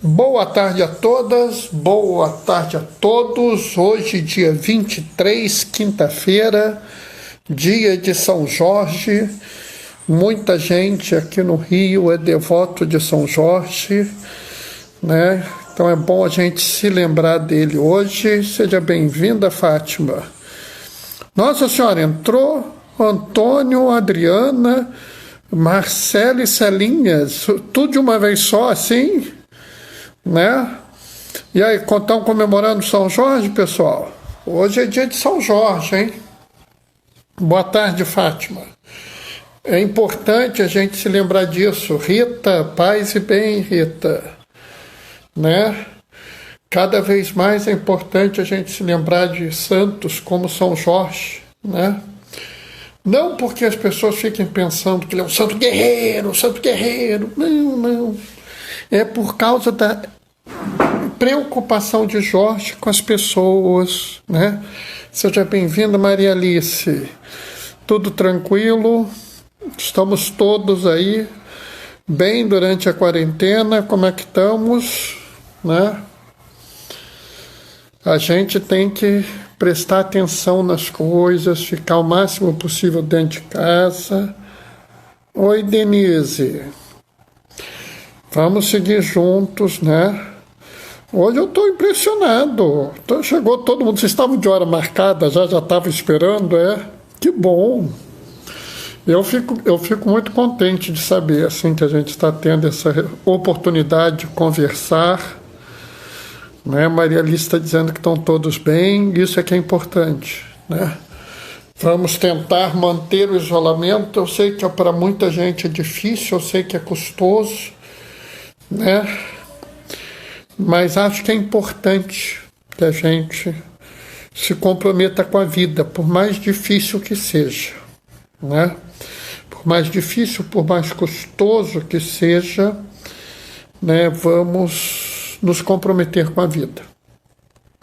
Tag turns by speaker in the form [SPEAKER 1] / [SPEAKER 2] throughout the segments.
[SPEAKER 1] Boa tarde a todas, boa tarde a todos. Hoje, dia 23, quinta-feira, dia de São Jorge. Muita gente aqui no Rio é devoto de São Jorge, né? Então é bom a gente se lembrar dele hoje. Seja bem-vinda, Fátima. Nossa Senhora, entrou Antônio, Adriana, Marcelo e Celinhas, tudo de uma vez só, assim, né? E aí, estão comemorando São Jorge, pessoal? Hoje é dia de São Jorge, hein? Boa tarde, Fátima. É importante a gente se lembrar disso. Rita, paz e bem, Rita, né? Cada vez mais é importante a gente se lembrar de santos como São Jorge, né? Não porque as pessoas fiquem pensando que ele é um santo guerreiro, Não, não. É por causa da preocupação de Jorge com as pessoas, né? Seja bem-vinda, Maria Alice. Tudo tranquilo? Estamos todos aí bem durante a quarentena? Como é que estamos, né? A gente tem que prestar atenção nas coisas, ficar o máximo possível dentro de casa. Oi, Denise. Vamos seguir juntos, né? Hoje eu estou impressionado. Então, chegou todo mundo. Vocês estavam de hora marcada, já estavam esperando, é? Que bom. Eu fico muito contente de saber assim, que a gente está tendo essa oportunidade de conversar. Né? Maria Alice está dizendo que estão todos bem, isso é que é importante, né? Vamos tentar manter o isolamento. Eu sei que para muita gente é difícil, eu sei que é custoso, né? Mas acho que é importante que a gente se comprometa com a vida, por mais difícil que seja, né? Por mais difícil, por mais custoso que seja, né? Vamos nos comprometer com a vida,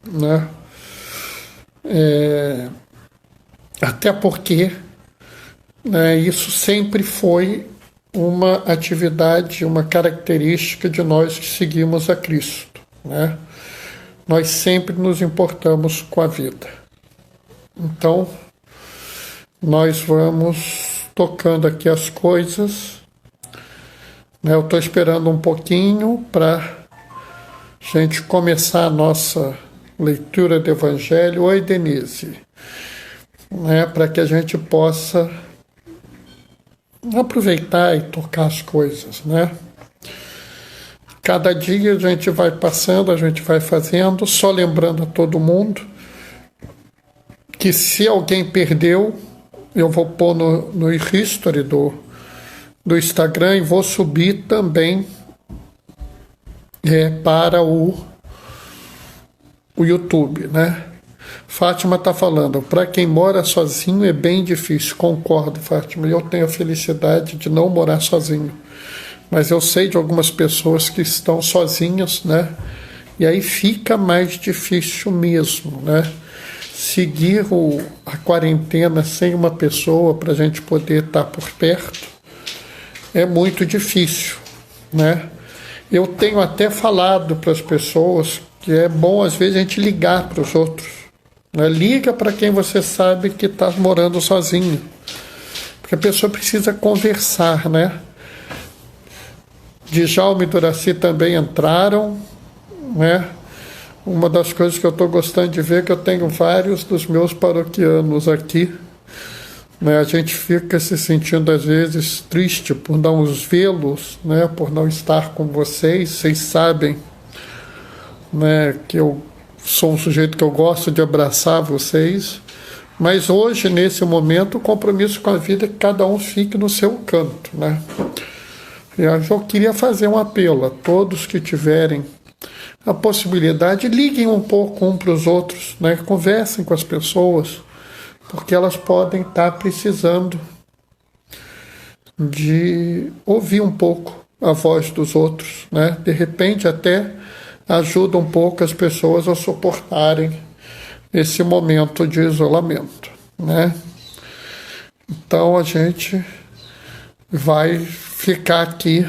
[SPEAKER 1] né? Até porque, né, isso sempre foi uma atividade, uma característica de nós que seguimos a Cristo, né? Nós sempre nos importamos com a vida. Então, nós vamos tocando aqui as coisas, né? Eu estou esperando um pouquinho para a gente começar a nossa leitura do Evangelho. Oi, Denise. Né, para que a gente possa aproveitar e tocar as coisas, né? Cada dia a gente vai passando, a gente vai fazendo, só lembrando a todo mundo que se alguém perdeu, eu vou pôr no history do Instagram e vou subir também para o YouTube, né? Fátima está falando, para quem mora sozinho é bem difícil. Concordo, Fátima, eu tenho a felicidade de não morar sozinho, mas eu sei de algumas pessoas que estão sozinhas, né? E aí fica mais difícil mesmo, né? Seguir a quarentena sem uma pessoa para a gente poder estar por perto é muito difícil, né? Eu tenho até falado para as pessoas que é bom às vezes a gente ligar para os outros, né? Liga para quem você sabe que está morando sozinho, porque a pessoa precisa conversar, né? Djalma e Duraci também entraram, né? Uma das coisas que eu estou gostando de ver é que eu tenho vários dos meus paroquianos aqui, né? A gente fica se sentindo às vezes triste por não os vê-los, né? Por não estar com vocês. Vocês sabem, né, que eu sou um sujeito que eu gosto de abraçar vocês, mas hoje, nesse momento, o compromisso com a vida é que cada um fique no seu canto, né? E eu queria fazer um apelo a todos que tiverem a possibilidade, liguem um pouco um para os outros, né? Conversem com as pessoas, porque elas podem estar precisando de ouvir um pouco a voz dos outros, né? De repente até ajuda um pouco as pessoas a suportarem esse momento de isolamento, né? Então a gente vai ficar aqui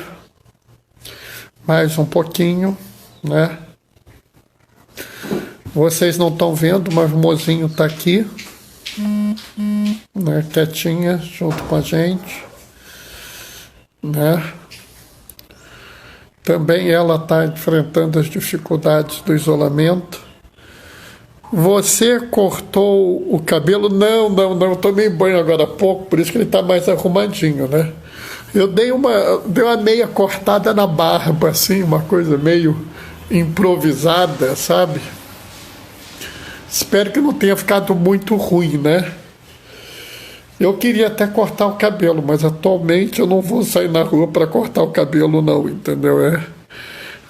[SPEAKER 1] mais um pouquinho, né? Vocês não estão vendo, mas o mozinho está aqui, né? Quietinha, junto com a gente, né? Também ela está enfrentando as dificuldades do isolamento. Você cortou o cabelo? Não, tomei banho agora há pouco, por isso que ele está mais arrumadinho, né? Eu dei uma meia cortada na barba, assim, uma coisa meio improvisada, sabe? Espero que não tenha ficado muito ruim, né? Eu queria até cortar o cabelo, mas atualmente eu não vou sair na rua para cortar o cabelo, não, entendeu?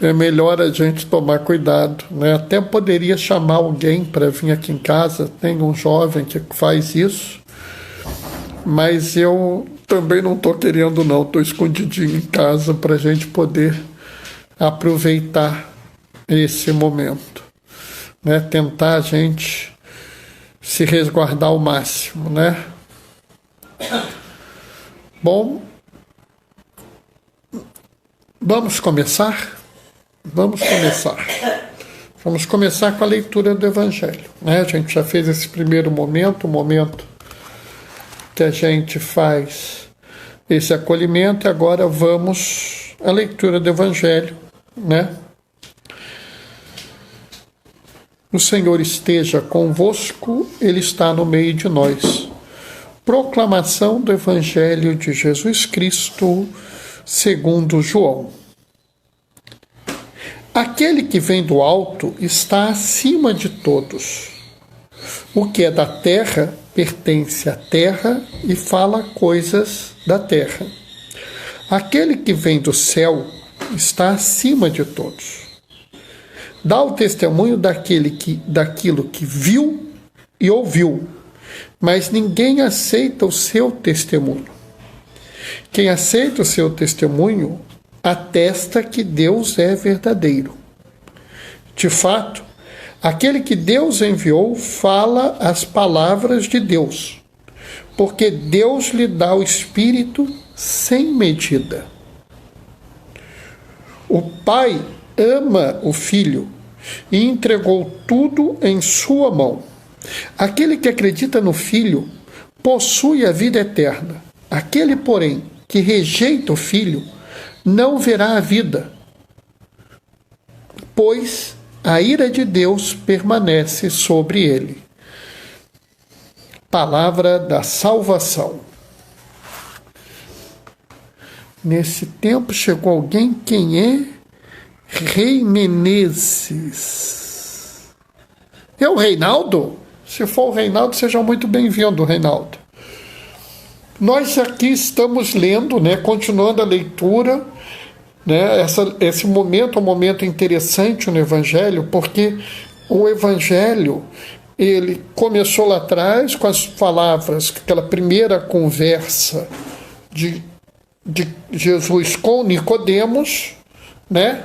[SPEAKER 1] É melhor a gente tomar cuidado, né? Até poderia chamar alguém para vir aqui em casa, tem um jovem que faz isso, mas eu também não estou querendo, não, estou escondidinho em casa para a gente poder aproveitar esse momento, né? Tentar a gente se resguardar ao máximo, né? Bom, vamos começar? Vamos começar com a leitura do Evangelho, né? A gente já fez esse primeiro momento, o momento que a gente faz esse acolhimento, e agora vamos à leitura do Evangelho, né? O Senhor esteja convosco, Ele está no meio de nós. Proclamação do Evangelho de Jesus Cristo, segundo João. Aquele que vem do alto está acima de todos. O que é da terra pertence à terra e fala coisas da terra. Aquele que vem do céu está acima de todos. Dá o testemunho daquilo que viu e ouviu, mas ninguém aceita o seu testemunho. Quem aceita o seu testemunho atesta que Deus é verdadeiro. De fato, aquele que Deus enviou fala as palavras de Deus, porque Deus lhe dá o Espírito sem medida. O Pai ama o Filho e entregou tudo em sua mão. Aquele que acredita no Filho possui a vida eterna. Aquele, porém, que rejeita o Filho não verá a vida, pois a ira de Deus permanece sobre ele. Palavra da salvação. Nesse tempo chegou alguém, quem é? Rei Menezes. É o Reinaldo? Se for o Reinaldo, seja muito bem-vindo, Reinaldo. Nós aqui estamos lendo, né, continuando a leitura, né, esse momento é um momento interessante no Evangelho, porque o Evangelho, ele começou lá atrás com as palavras, aquela primeira conversa de Jesus com Nicodemos, né,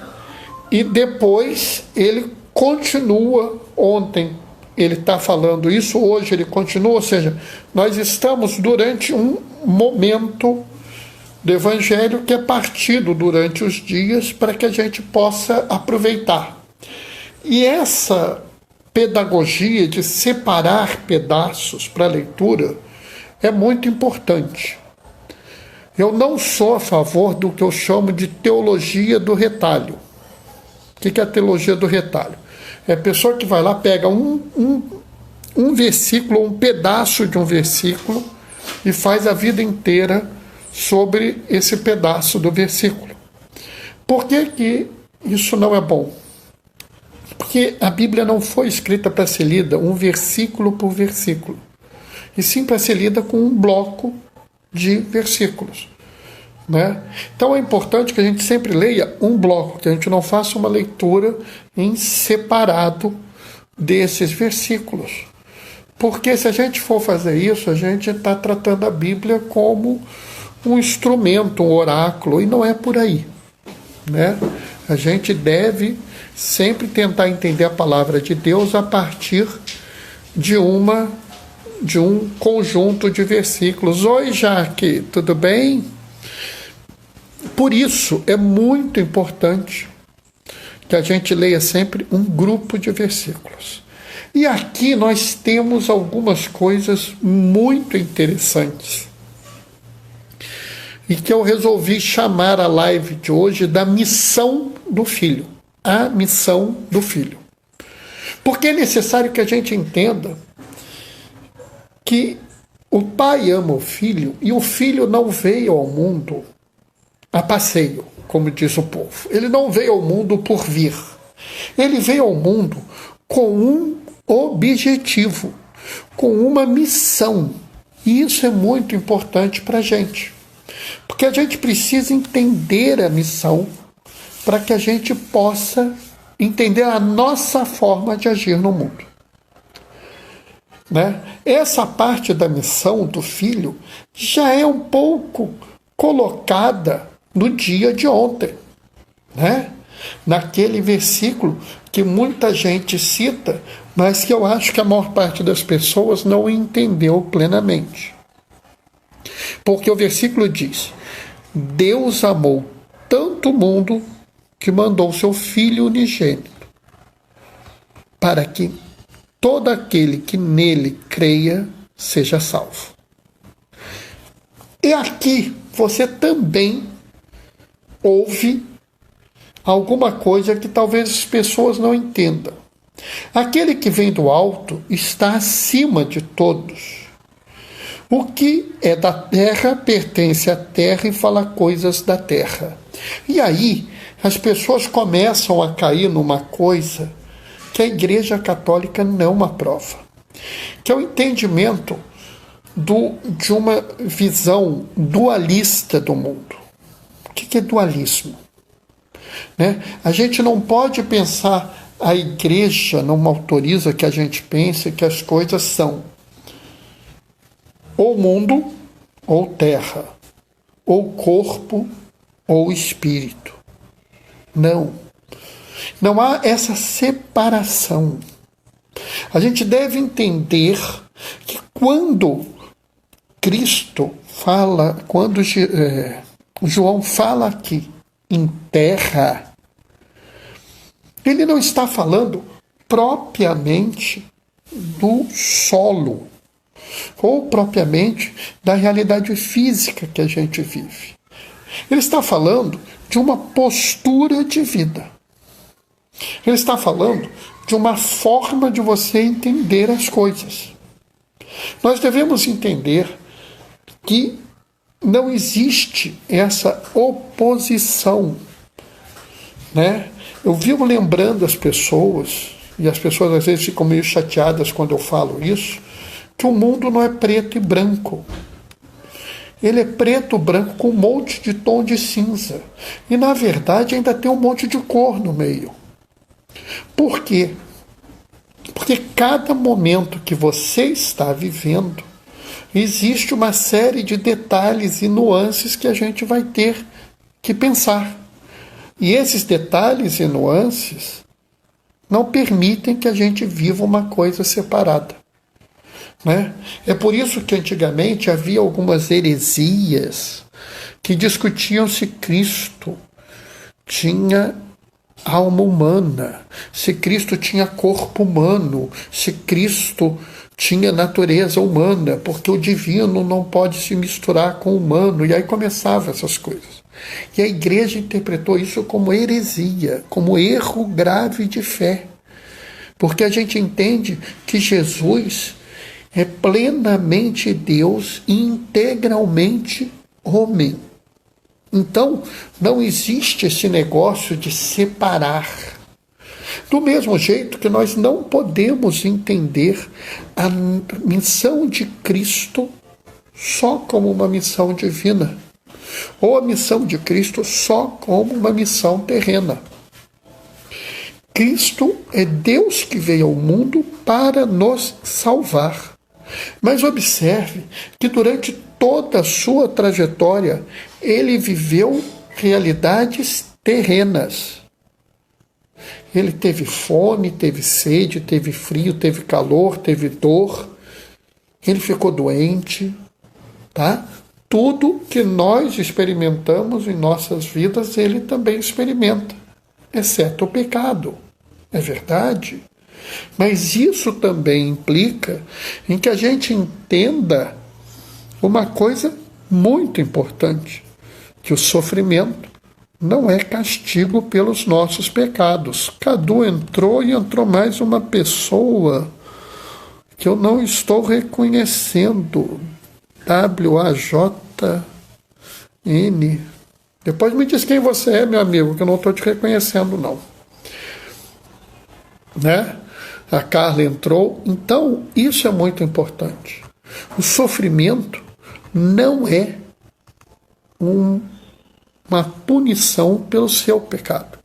[SPEAKER 1] e depois ele continua. Ontem ele está falando isso, hoje ele continua, ou seja, nós estamos durante um momento do Evangelho que é partido durante os dias para que a gente possa aproveitar. E essa pedagogia de separar pedaços para a leitura é muito importante. Eu não sou a favor do que eu chamo de teologia do retalho. O que é a teologia do retalho? É a pessoa que vai lá, pega um versículo, um pedaço de um versículo e faz a vida inteira sobre esse pedaço do versículo. Por que isso não é bom? Porque a Bíblia não foi escrita para ser lida um versículo por versículo, e sim para ser lida com um bloco de versículos, né? Então é importante que a gente sempre leia um bloco, que a gente não faça uma leitura em separado desses versículos. Porque se a gente for fazer isso, a gente está tratando a Bíblia como um instrumento, um oráculo, e não é por aí, né? A gente deve sempre tentar entender a palavra de Deus a partir de um conjunto de versículos. Oi, Jaque, tudo bem? Por isso é muito importante que a gente leia sempre um grupo de versículos. E aqui nós temos algumas coisas muito interessantes e que eu resolvi chamar a live de hoje da missão do filho. A missão do filho. Porque é necessário que a gente entenda que o pai ama o filho e o filho não veio ao mundo a passeio, como diz o povo. Ele não veio ao mundo por vir. Ele veio ao mundo com um objetivo, com uma missão. E isso é muito importante para a gente. Porque a gente precisa entender a missão para que a gente possa entender a nossa forma de agir no mundo. Né? Essa parte da missão do filho já é um pouco colocada no dia de ontem, né? Naquele versículo que muita gente cita, mas que eu acho que a maior parte das pessoas não entendeu plenamente. Porque o versículo diz: Deus amou tanto o mundo que mandou seu Filho unigênito, para que todo aquele que nele creia seja salvo. E aqui você também ouve alguma coisa que talvez as pessoas não entendam. Aquele que vem do alto está acima de todos. O que é da terra pertence à terra e fala coisas da terra. E aí as pessoas começam a cair numa coisa que a Igreja Católica não aprova, que é o entendimento de uma visão dualista do mundo. O que é dualismo? Né? A gente não pode pensar, a Igreja não autoriza que a gente pense que as coisas são ou mundo ou terra, ou corpo ou espírito. Não. Não há essa separação. A gente deve entender que quando Cristo fala, quando João fala aqui em terra, ele não está falando propriamente do solo, ou propriamente da realidade física que a gente vive. Ele está falando de uma postura de vida. Ele está falando de uma forma de você entender as coisas. Nós devemos entender que não existe essa oposição, né? Eu vivo lembrando as pessoas, e as pessoas às vezes ficam meio chateadas quando eu falo isso, que o mundo não é preto e branco. Ele é preto, branco, com um monte de tom de cinza. E, na verdade, ainda tem um monte de cor no meio. Por quê? Porque cada momento que você está vivendo, existe uma série de detalhes e nuances que a gente vai ter que pensar. E esses detalhes e nuances não permitem que a gente viva uma coisa separada. Né? É por isso que antigamente havia algumas heresias que discutiam se Cristo tinha alma humana, se Cristo tinha corpo humano, se Cristo tinha natureza humana, porque o divino não pode se misturar com o humano, e aí começavam essas coisas. E a igreja interpretou isso como heresia, como erro grave de fé, porque a gente entende que Jesus é plenamente Deus e integralmente homem. Então, não existe esse negócio de separar. Do mesmo jeito que nós não podemos entender a missão de Cristo só como uma missão divina, ou a missão de Cristo só como uma missão terrena. Cristo é Deus que veio ao mundo para nos salvar. Mas observe que durante toda a sua trajetória, ele viveu realidades terrenas. Ele teve fome, teve sede, teve frio, teve calor, teve dor. Ele ficou doente, tá? Tudo que nós experimentamos em nossas vidas, ele também experimenta. exceto o pecado. É verdade. Mas isso também implica em que a gente entenda uma coisa muito importante, que o sofrimento não é castigo pelos nossos pecados. Cadu entrou e entrou mais uma pessoa que eu não estou reconhecendo. W-A-J-N. Depois me diz quem você é, meu amigo, que eu não estou te reconhecendo, não. Né? A Carla entrou. Então, isso é muito importante. O sofrimento não é uma punição pelo seu pecado.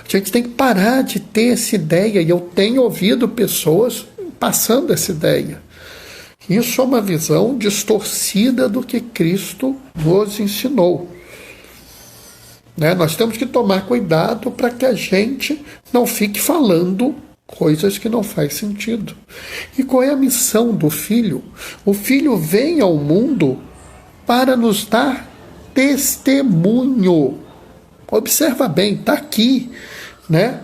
[SPEAKER 1] A gente tem que parar de ter essa ideia, e eu tenho ouvido pessoas passando essa ideia. Isso é uma visão distorcida do que Cristo nos ensinou. Né? Nós temos que tomar cuidado para que a gente não fique falando coisas que não faz sentido. E qual é a missão do Filho? O Filho vem ao mundo para nos dar testemunho. Observa bem, está aqui, né?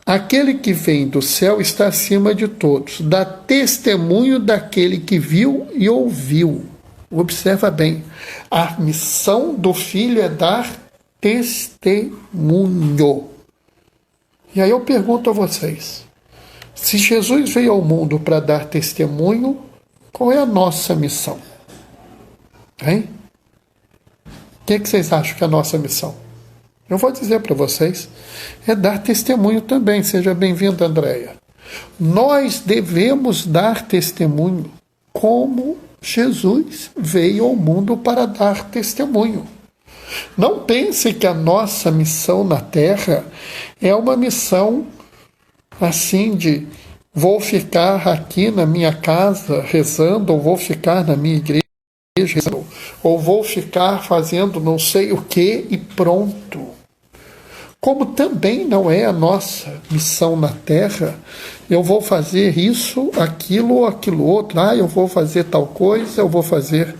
[SPEAKER 1] Aquele que vem do céu está acima de todos, dá testemunho daquele que viu e ouviu. Observa bem, a missão do Filho é dar testemunho. E aí eu pergunto a vocês, se Jesus veio ao mundo para dar testemunho, qual é a nossa missão? Hein? O que vocês acham que é a nossa missão? Eu vou dizer para vocês, é dar testemunho também. Seja bem-vinda, Andréia. Nós devemos dar testemunho como Jesus veio ao mundo para dar testemunho. Não pense que a nossa missão na Terra é uma missão assim de vou ficar aqui na minha casa rezando, ou vou ficar na minha igreja rezando, ou vou ficar fazendo não sei o que e pronto. Como também não é a nossa missão na Terra, eu vou fazer isso, aquilo ou aquilo outro. Eu vou fazer tal coisa, eu vou fazer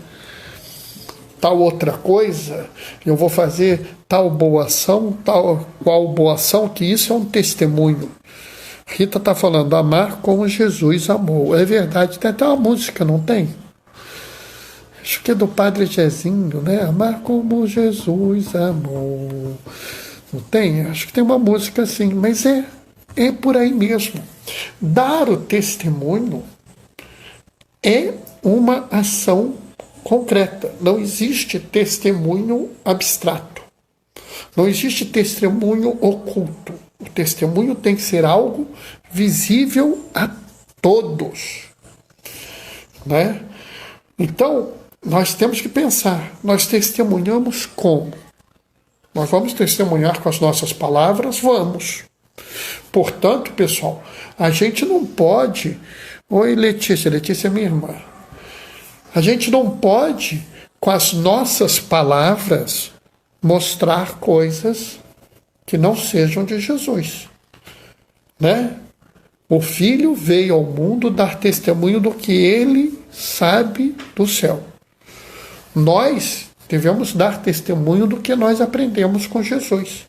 [SPEAKER 1] tal outra coisa, eu vou fazer tal boa ação, tal qual boa ação, que isso é um testemunho. Rita está falando, amar como Jesus amou. É verdade, tem até uma música, não tem? Acho que é do Padre Jezinho, né? Amar como Jesus amou. Não tem? Acho que tem uma música assim, mas é por aí mesmo. Dar o testemunho é uma ação concreta. Não existe testemunho abstrato. Não existe testemunho oculto. O testemunho tem que ser algo visível a todos. Né? Então, nós temos que pensar, nós testemunhamos como? Nós vamos testemunhar com as nossas palavras? Vamos. Portanto, pessoal, a gente não pode... Oi, Letícia é minha irmã. A gente não pode, com as nossas palavras, mostrar coisas que não sejam de Jesus. Né? O Filho veio ao mundo dar testemunho do que ele sabe do céu. Nós devemos dar testemunho do que nós aprendemos com Jesus.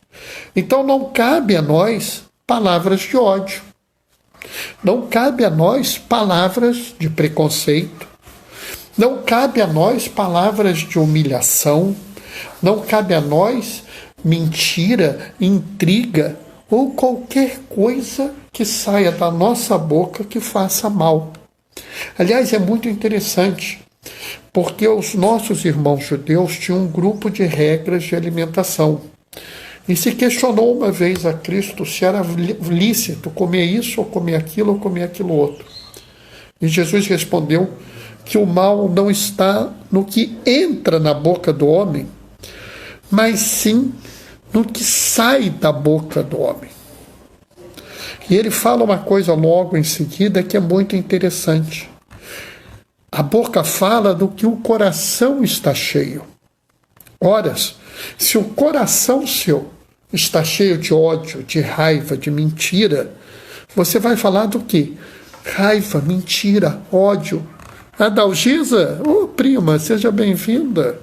[SPEAKER 1] Então não cabe a nós palavras de ódio. Não cabe a nós palavras de preconceito. Não cabe a nós palavras de humilhação. Não cabe a nós mentira, intriga ou qualquer coisa que saia da nossa boca que faça mal. Aliás, é muito interessante, porque os nossos irmãos judeus tinham um grupo de regras de alimentação. E se questionou uma vez a Cristo se era lícito comer isso, ou comer aquilo outro. E Jesus respondeu que o mal não está no que entra na boca do homem, mas sim no que sai da boca do homem. E ele fala uma coisa logo em seguida que é muito interessante. A boca fala do que o coração está cheio. Ora, se o coração seu está cheio de ódio, de raiva, de mentira, você vai falar do quê? Raiva, mentira, ódio. Adalgisa, prima, seja bem-vinda.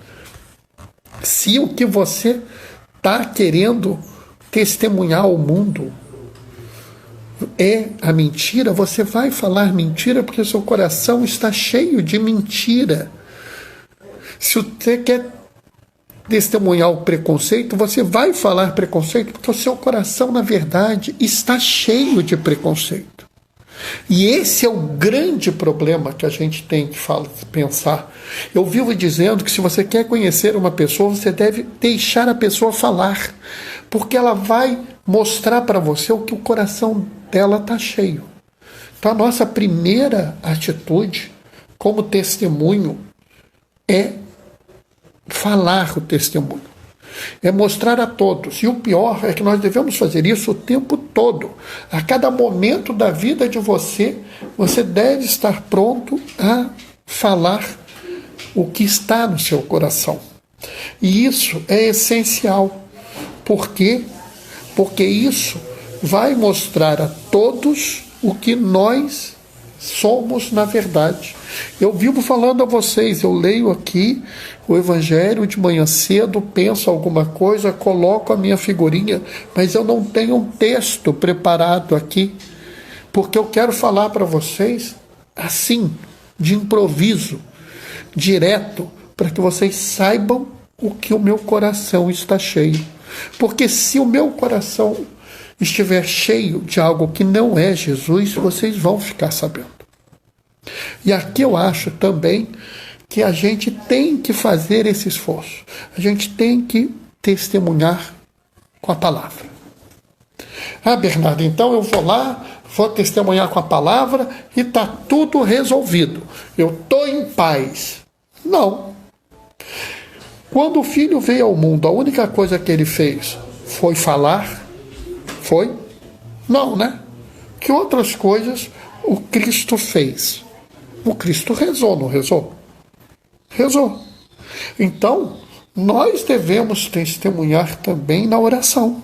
[SPEAKER 1] Se o que você está querendo testemunhar ao mundo é a mentira, você vai falar mentira porque o seu coração está cheio de mentira. Se você quer testemunhar o preconceito, você vai falar preconceito porque o seu coração, na verdade, está cheio de preconceito. E esse é o grande problema que a gente tem que pensar. Eu vivo dizendo que se você quer conhecer uma pessoa, você deve deixar a pessoa falar, porque ela vai mostrar para você o que o coração dela está cheio. Então a nossa primeira atitude como testemunho é falar o testemunho. É mostrar a todos. E o pior é que nós devemos fazer isso o tempo todo. A cada momento da vida de você, você deve estar pronto a falar o que está no seu coração. E isso é essencial. Por quê? Porque isso vai mostrar a todos o que nós somos na verdade. Eu vivo falando a vocês, eu leio aqui o Evangelho de manhã cedo, penso alguma coisa, coloco a minha figurinha, mas eu não tenho um texto preparado aqui, porque eu quero falar para vocês assim, de improviso, direto, para que vocês saibam o que o meu coração está cheio. Porque se o meu coração estiver cheio de algo que não é Jesus, vocês vão ficar sabendo. E aqui eu acho também que a gente tem que fazer esse esforço. A gente tem que testemunhar com a palavra. Ah, Bernardo, então eu vou lá, vou testemunhar com a palavra e está tudo resolvido. Eu estou em paz. Não. Quando o filho veio ao mundo, a única coisa que ele fez foi falar? Foi? Não, né? Que outras coisas o Cristo fez? O Cristo rezou, não rezou? Rezou. Então, nós devemos testemunhar também na oração.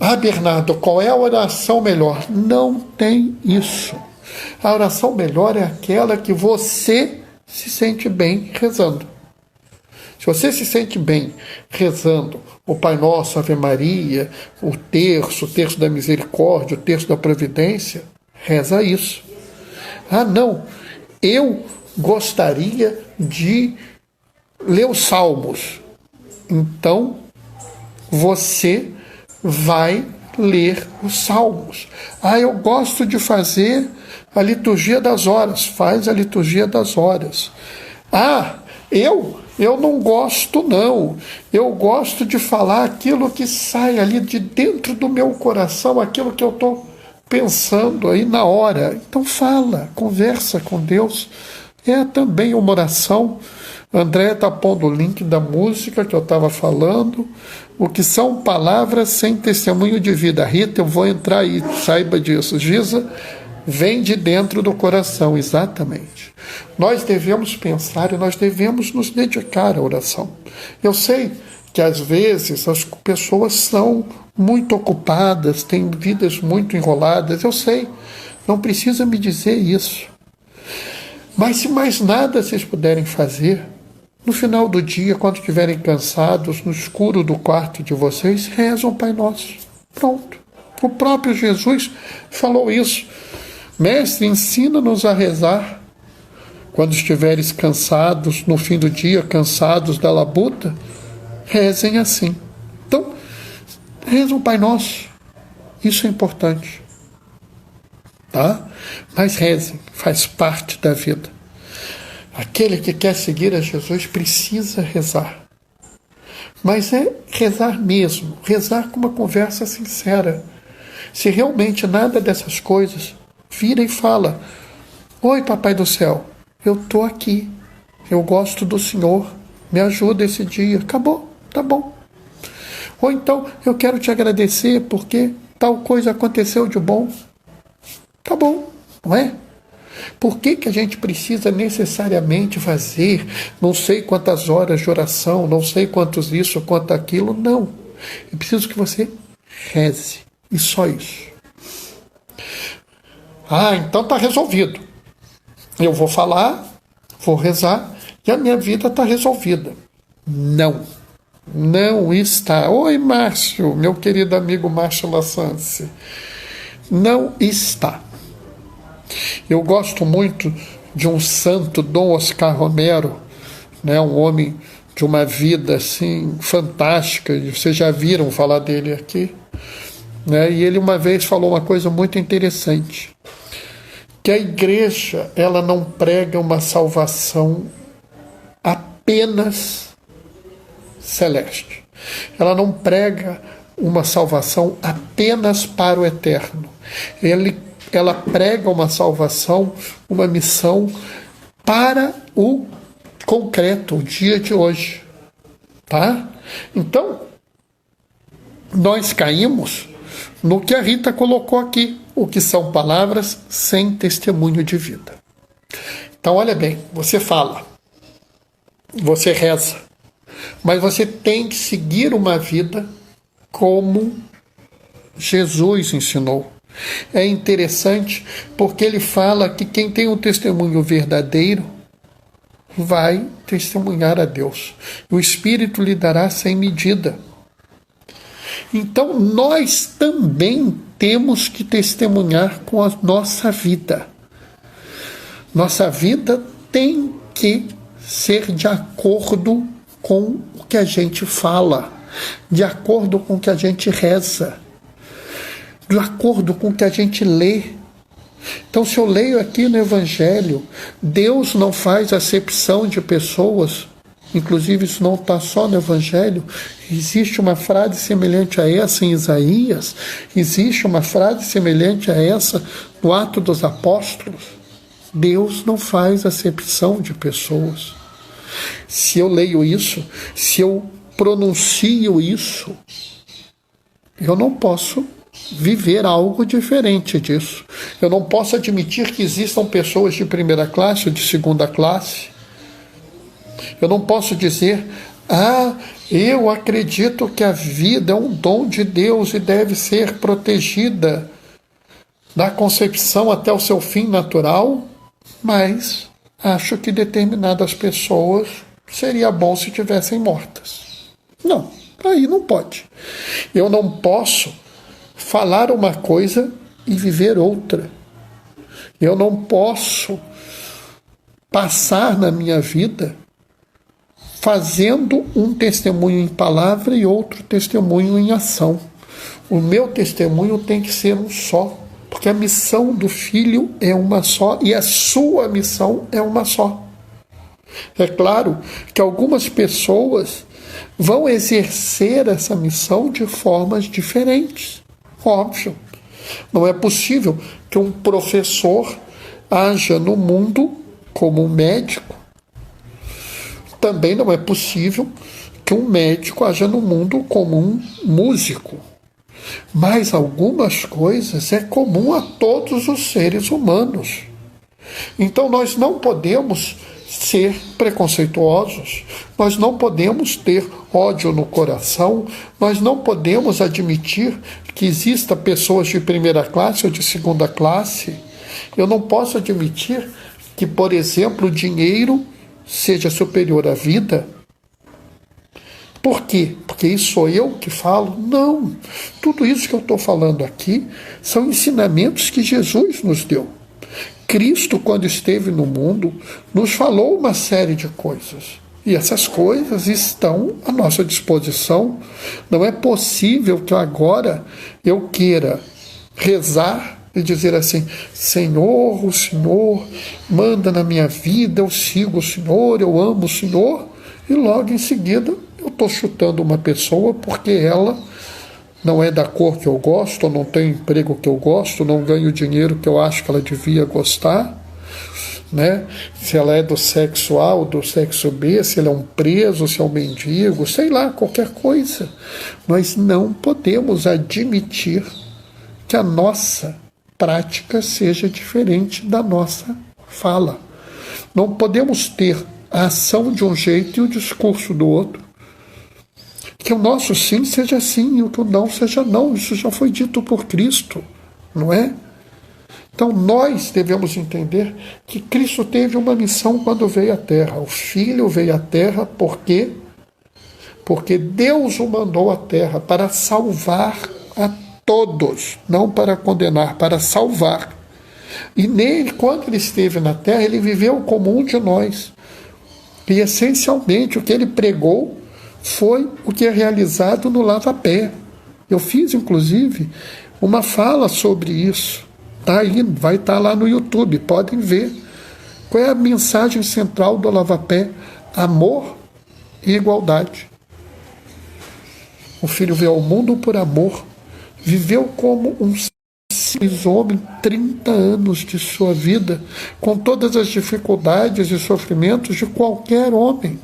[SPEAKER 1] Ah, Bernardo, qual é a oração melhor? Não tem isso. A oração melhor é aquela que você se sente bem rezando. Se você se sente bem rezando o Pai Nosso, Ave Maria, o terço da misericórdia, o terço da providência, reza isso. Ah, não, eu gostaria de ler os salmos. Então, você vai ler os salmos. Ah, eu gosto de fazer a liturgia das horas. Faz a liturgia das horas. Ah, eu não gosto, não. Eu gosto de falar aquilo que sai ali de dentro do meu coração, aquilo que eu estou pensando aí na hora. Então fala, conversa com Deus. É também uma oração. André está pondo o link da música que eu estava falando. O que são palavras sem testemunho de vida. Rita, eu vou entrar aí, saiba disso. Giza, vem de dentro do coração, exatamente. Nós devemos pensar e nós devemos nos dedicar à oração. Eu sei que às vezes as pessoas são muito ocupadas, têm vidas muito enroladas, eu sei, não precisa me dizer isso. Mas se mais nada vocês puderem fazer, no final do dia, quando estiverem cansados, no escuro do quarto de vocês, rezam o Pai Nosso. Pronto. O próprio Jesus falou isso. Mestre, ensina-nos a rezar. Quando estiveres cansados, no fim do dia, cansados da labuta, rezem assim. Então, rezam o Pai Nosso. Isso é importante. Tá? Mas rezem, faz parte da vida. Aquele que quer seguir a Jesus precisa rezar. Mas é rezar mesmo, rezar com uma conversa sincera. Se realmente nada dessas coisas, vira e fala: oi, Papai do Céu, eu estou aqui, eu gosto do Senhor, me ajuda esse dia. Acabou, tá bom. Ou então, eu quero te agradecer porque tal coisa aconteceu de bom. Tá bom, não é? Por que a gente precisa necessariamente fazer não sei quantas horas de oração, não sei quantos isso, quanto aquilo? Não. Eu preciso que você reze. E só isso. Ah, então está resolvido. Eu vou falar, vou rezar e a minha vida está resolvida. Não. Não está. Oi, Márcio, meu querido amigo Márcio Lassance. Não está. Eu gosto muito de um santo, Dom Oscar Romero, né, um homem de uma vida assim fantástica. Vocês já viram falar dele aqui, né? E ele uma vez falou uma coisa muito interessante, que a igreja, ela não prega uma salvação apenas celeste. Ela não prega uma salvação apenas para o eterno. Ela prega uma salvação, uma missão para o concreto, o dia de hoje. Tá? Então, nós caímos no que a Rita colocou aqui, o que são palavras sem testemunho de vida. Então, olha bem, você fala, você reza, mas você tem que seguir uma vida como Jesus ensinou. É interessante porque ele fala que quem tem um testemunho verdadeiro vai testemunhar a Deus. O Espírito lhe dará sem medida. Então, nós também temos que testemunhar com a nossa vida. Nossa vida tem que ser de acordo com o que a gente fala, de acordo com o que a gente reza, de acordo com o que a gente lê. Então, se eu leio aqui no Evangelho, Deus não faz acepção de pessoas. Inclusive, isso não está só no Evangelho. Existe uma frase semelhante a essa em Isaías. Existe uma frase semelhante a essa no Atos dos Apóstolos. Deus não faz acepção de pessoas. Se eu leio isso, se eu pronuncio isso, eu não posso viver algo diferente disso. Eu não posso admitir que existam pessoas de primeira classe ou de segunda classe. Eu não posso dizer, eu acredito que a vida é um dom de Deus e deve ser protegida da concepção até o seu fim natural, mas acho que determinadas pessoas seria bom se tivessem mortas. Não, aí não pode. Eu não posso falar uma coisa e viver outra. Eu não posso passar na minha vida fazendo um testemunho em palavra e outro testemunho em ação. O meu testemunho tem que ser um só, porque a missão do Filho é uma só e a sua missão é uma só. É claro que algumas pessoas vão exercer essa missão de formas diferentes. Óbvio. Não é possível que um professor haja no mundo como um médico. Também não é possível que um médico haja no mundo como um músico. Mas algumas coisas é comum a todos os seres humanos. Então nós não podemos ser preconceituosos, nós não podemos ter ódio no coração, nós não podemos admitir que exista pessoas de primeira classe ou de segunda classe. Eu não posso admitir que, por exemplo, o dinheiro seja superior à vida. Por quê? Porque isso sou eu que falo? Não. Tudo isso que eu estou falando aqui são ensinamentos que Jesus nos deu. Cristo, quando esteve no mundo, nos falou uma série de coisas. E essas coisas estão à nossa disposição. Não é possível que agora eu queira rezar e dizer assim, Senhor, o Senhor manda na minha vida, eu sigo o Senhor, eu amo o Senhor, e logo em seguida eu estou chutando uma pessoa porque ela não é da cor que eu gosto, não tem o emprego que eu gosto, não ganha o dinheiro que eu acho que ela devia gostar, né? Se ela é do sexo A ou do sexo B, se ela é um preso, se é um mendigo, sei lá, qualquer coisa. Nós não podemos admitir que a nossa prática seja diferente da nossa fala. Não podemos ter a ação de um jeito e o discurso do outro. Que o nosso sim seja sim e o que o não seja não. Isso já foi dito por Cristo, não é? Então nós devemos entender que Cristo teve uma missão quando veio à Terra. O Filho veio à Terra porque porque Deus o mandou à terra para salvar a todos, não para condenar, para salvar. E nele, quando ele esteve na terra, ele viveu como um de nós. E essencialmente o que ele pregou foi o que é realizado no lava-pé. Eu fiz, inclusive, uma fala sobre isso. Está aí, vai estar lá no YouTube, podem ver. Qual é a mensagem central do lava-pé? Amor e igualdade. O filho veio ao mundo por amor, viveu como um simples homem 30 anos de sua vida, com todas as dificuldades e sofrimentos de qualquer homem.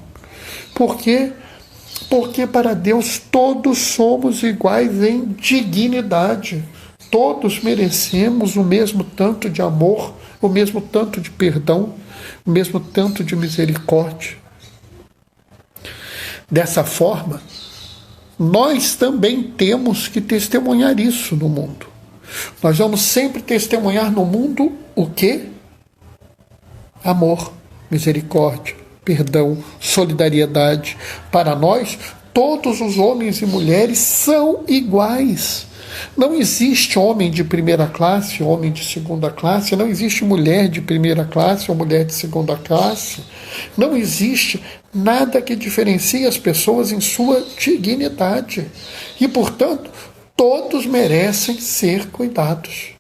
[SPEAKER 1] Por quê? Porque para Deus todos somos iguais em dignidade. Todos merecemos o mesmo tanto de amor, o mesmo tanto de perdão, o mesmo tanto de misericórdia. Dessa forma, nós também temos que testemunhar isso no mundo. Nós vamos sempre testemunhar no mundo o quê? Amor, misericórdia, perdão, solidariedade. Para nós, todos os homens e mulheres são iguais. Não existe homem de primeira classe, homem de segunda classe, não existe mulher de primeira classe ou mulher de segunda classe. Não existe nada que diferencie as pessoas em sua dignidade. E, portanto, todos merecem ser cuidados.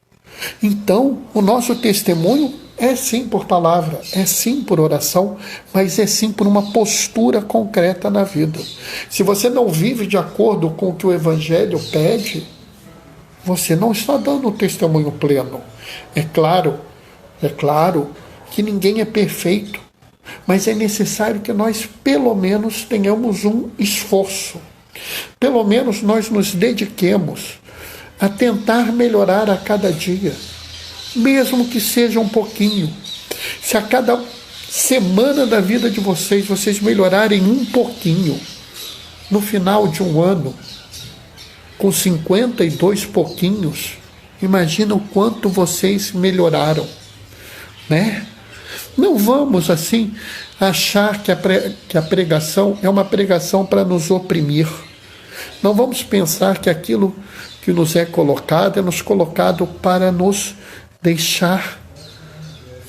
[SPEAKER 1] Então, o nosso testemunho é sim por palavra, é sim por oração, mas é sim por uma postura concreta na vida. Se você não vive de acordo com o que o Evangelho pede, você não está dando o testemunho pleno. É claro que ninguém é perfeito, mas é necessário que nós pelo menos tenhamos um esforço. Pelo menos nós nos dediquemos a tentar melhorar a cada dia, mesmo que seja um pouquinho. Se a cada semana da vida de vocês melhorarem um pouquinho, no final de um ano, com 52 pouquinhos, imagina o quanto vocês melhoraram, né? Não vamos, assim, achar que a pregação é uma pregação para nos oprimir. Não vamos pensar que aquilo que nos é colocado é nos colocado para nos deixar,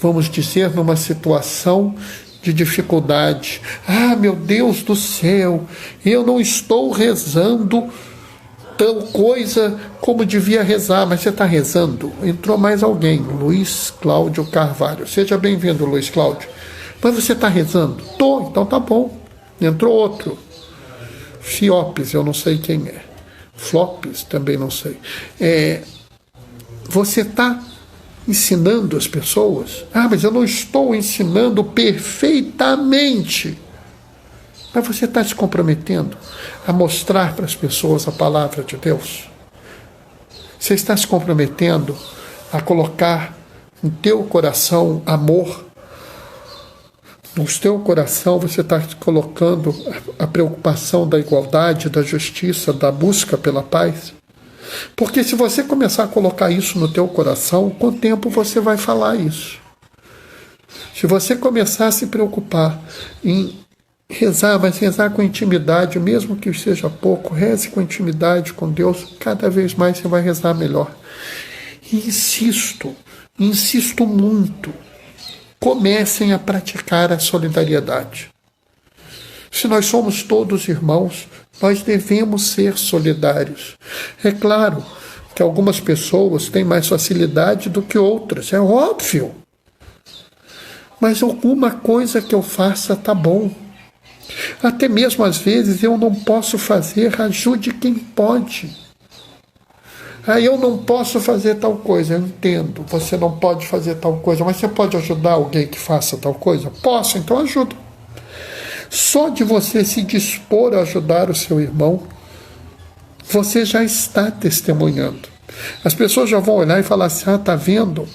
[SPEAKER 1] vamos dizer, numa situação de dificuldade. Ah, meu Deus do céu, eu não estou rezando tal coisa como devia rezar, mas você está rezando. Entrou mais alguém, Luiz Cláudio Carvalho. Seja bem-vindo, Luiz Cláudio. Mas você está rezando? Estou, então tá bom. Entrou outro. Fiopes, eu não sei quem é. Flopes, também não sei. Você está ensinando as pessoas? Ah, mas eu não estou ensinando perfeitamente. Mas você está se comprometendo a mostrar para as pessoas a palavra de Deus? Você está se comprometendo a colocar no teu coração amor? No teu coração você está colocando a preocupação da igualdade, da justiça, da busca pela paz? Porque se você começar a colocar isso no teu coração, com o tempo você vai falar isso. Se você começar a se preocupar em rezar, mas rezar com intimidade, mesmo que seja pouco, reze com intimidade com Deus, cada vez mais você vai rezar melhor. E insisto muito, comecem a praticar a solidariedade. Se nós somos todos irmãos, nós devemos ser solidários. É claro que algumas pessoas têm mais facilidade do que outras, é óbvio. Mas alguma coisa que eu faça tá bom. Até mesmo às vezes eu não posso fazer, ajude quem pode. Eu não posso fazer tal coisa, eu entendo, você não pode fazer tal coisa, mas você pode ajudar alguém que faça tal coisa? Posso, então ajuda. Só de você se dispor a ajudar o seu irmão, você já está testemunhando. As pessoas já vão olhar e falar assim, tá vendo?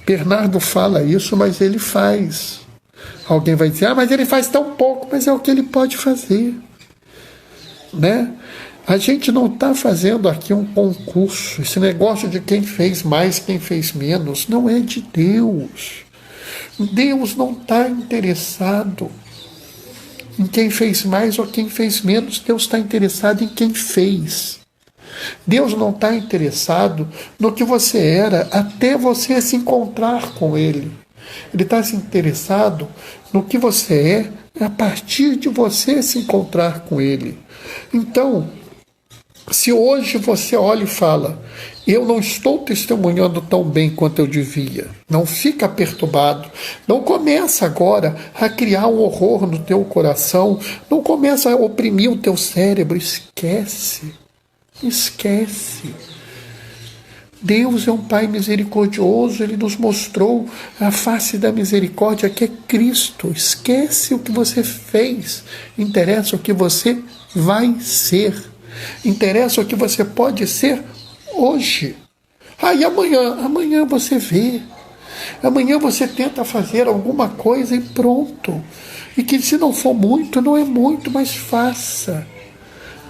[SPEAKER 1] Bernardo fala isso, mas ele faz. Alguém vai dizer, mas ele faz tão pouco, mas é o que ele pode fazer, né? A gente não está fazendo aqui um concurso. Esse negócio de quem fez mais, quem fez menos, não é de Deus. Deus não está interessado em quem fez mais ou quem fez menos. Deus está interessado em quem fez. Deus não está interessado no que você era até você se encontrar com Ele. Ele está interessado no que você é a partir de você se encontrar com Ele. Então, se hoje você olha e fala, eu não estou testemunhando tão bem quanto eu devia, não fica perturbado, não começa agora a criar um horror no teu coração, não começa a oprimir o teu cérebro, esquece. Deus é um Pai misericordioso, Ele nos mostrou a face da misericórdia que é Cristo. Esquece o que você fez, interessa o que você vai ser, interessa o que você pode ser hoje. E amanhã você vê, amanhã você tenta fazer alguma coisa e pronto. E que se não for muito, não é muito, mas faça.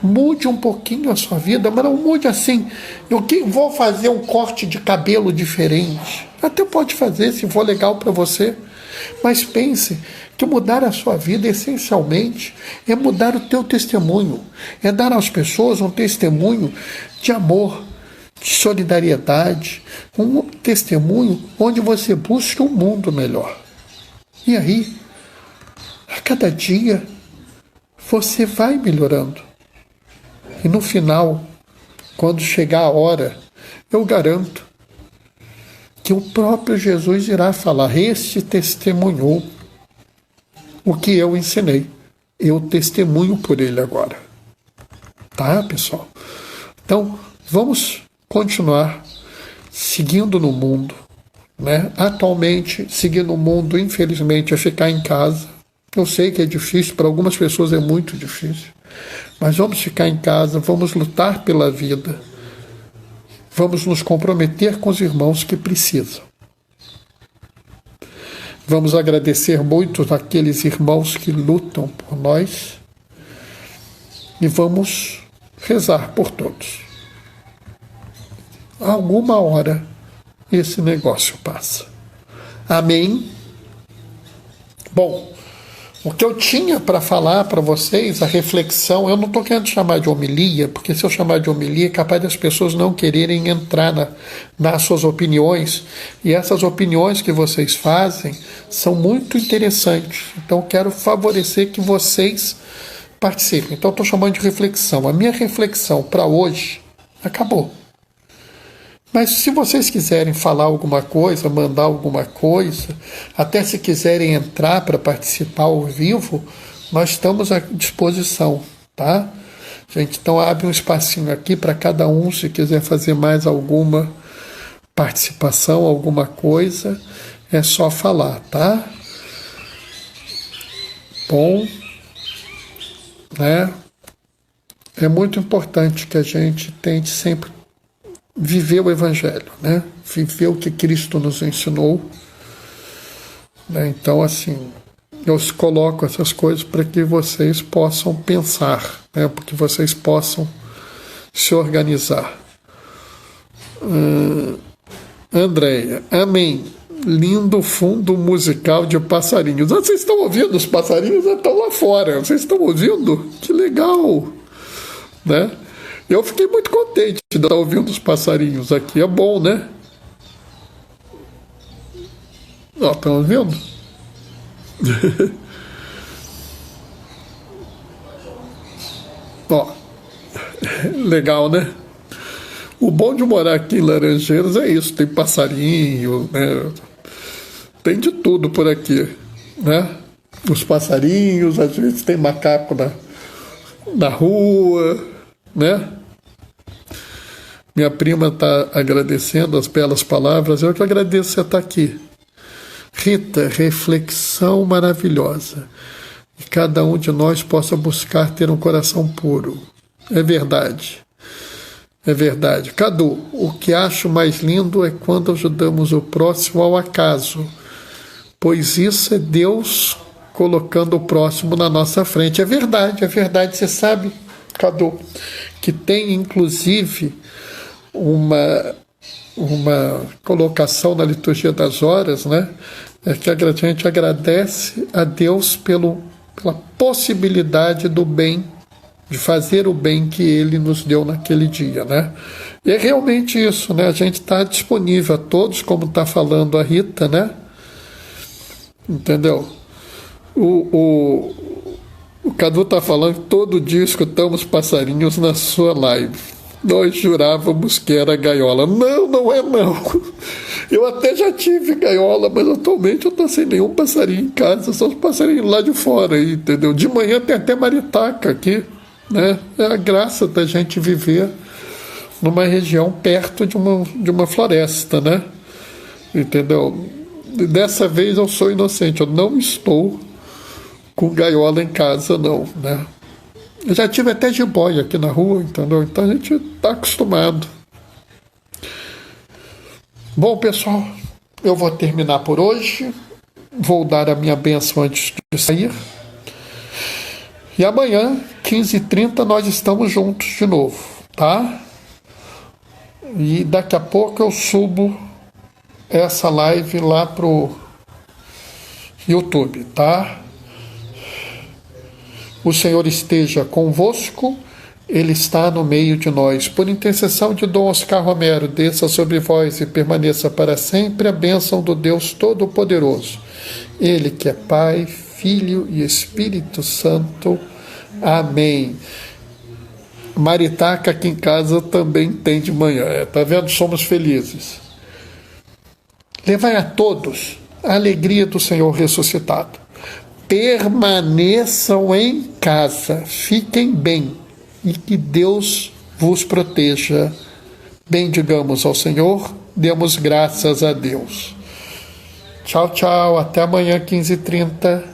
[SPEAKER 1] Mude um pouquinho a sua vida, mas não mude assim. Vou fazer um corte de cabelo diferente. Até pode fazer, se for legal para você. Mas pense que mudar a sua vida, essencialmente, é mudar o teu testemunho. É dar às pessoas um testemunho de amor, de solidariedade. Um testemunho onde você busca um mundo melhor. E aí, a cada dia, você vai melhorando. E no final, quando chegar a hora, eu garanto que o próprio Jesus irá falar, este testemunhou o que eu ensinei. Eu testemunho por ele agora. Tá, pessoal? Então, vamos continuar seguindo no mundo, né? Atualmente, seguir no mundo, infelizmente, é ficar em casa. Eu sei que é difícil, para algumas pessoas é muito difícil. Mas vamos ficar em casa, vamos lutar pela vida, vamos nos comprometer com os irmãos que precisam. Vamos agradecer muito àqueles irmãos que lutam por nós e vamos rezar por todos. Alguma hora esse negócio passa. Amém? Bom, o que eu tinha para falar para vocês, a reflexão, eu não estou querendo chamar de homilia, porque se eu chamar de homilia é capaz das pessoas não quererem entrar nas suas opiniões, e essas opiniões que vocês fazem são muito interessantes, então eu quero favorecer que vocês participem. Então eu estou chamando de reflexão. A minha reflexão para hoje acabou. Mas se vocês quiserem falar alguma coisa, mandar alguma coisa, até se quiserem entrar para participar ao vivo, nós estamos à disposição, tá? Gente, então abre um espacinho aqui para cada um, se quiser fazer mais alguma participação, alguma coisa, é só falar, tá? Bom, né? É muito importante que a gente tente sempre viver o Evangelho, né? Viver o que Cristo nos ensinou, né? Então, assim, eu coloco essas coisas para que vocês possam pensar, né? Para que vocês possam se organizar. Andréia, amém. Lindo fundo musical de passarinhos. Vocês estão ouvindo os passarinhos? Estão lá fora. Vocês estão ouvindo? Que legal, né? Eu fiquei muito contente de estar ouvindo os passarinhos aqui. É bom, né? Ó, estão ouvindo? Ó, legal, né? O bom de morar aqui em Laranjeiras é isso. Tem passarinho, né? Tem de tudo por aqui, né? Os passarinhos, às vezes tem macaco na rua, né? Minha prima está agradecendo as belas palavras. Eu que agradeço você estar aqui. Rita, reflexão maravilhosa. E cada um de nós possa buscar ter um coração puro. É verdade. É verdade. Cadu, o que acho mais lindo é quando ajudamos o próximo ao acaso, pois isso é Deus colocando o próximo na nossa frente. É verdade, é verdade. Você sabe, Cadu, que tem inclusive uma colocação na liturgia das horas, né? É que a gente agradece a Deus pelo pela possibilidade do bem, de fazer o bem que Ele nos deu naquele dia, né? E é realmente isso, né? A gente está disponível a todos, como está falando a Rita, né? Entendeu? O Cadu está falando que todo dia escutamos passarinhos na sua live. Nós jurávamos que era gaiola. Não, não é não. Eu até já tive gaiola, mas atualmente eu estou sem nenhum passarinho em casa, só os passarinhos lá de fora aí, entendeu? De manhã tem até maritaca aqui, né? É a graça da gente viver numa região perto de uma floresta, né? Entendeu? Dessa vez eu sou inocente, eu não estou com gaiola em casa, não, né? Eu já tive até jiboia aqui na rua, entendeu? Então a gente está acostumado. Bom, pessoal, eu vou terminar por hoje. Vou dar a minha bênção antes de sair. E amanhã, 15h30, nós estamos juntos de novo, tá? E daqui a pouco eu subo essa live lá pro YouTube, tá? O Senhor esteja convosco, Ele está no meio de nós. Por intercessão de Dom Oscar Romero, desça sobre vós e permaneça para sempre a bênção do Deus Todo-Poderoso. Ele que é Pai, Filho e Espírito Santo. Amém. Maritaca aqui em casa também tem de manhã. Tá vendo? Somos felizes. Levai a todos a alegria do Senhor ressuscitado. Permaneçam em casa, fiquem bem e que Deus vos proteja. Bendigamos ao Senhor, demos graças a Deus. Tchau, tchau, até amanhã, 15h30.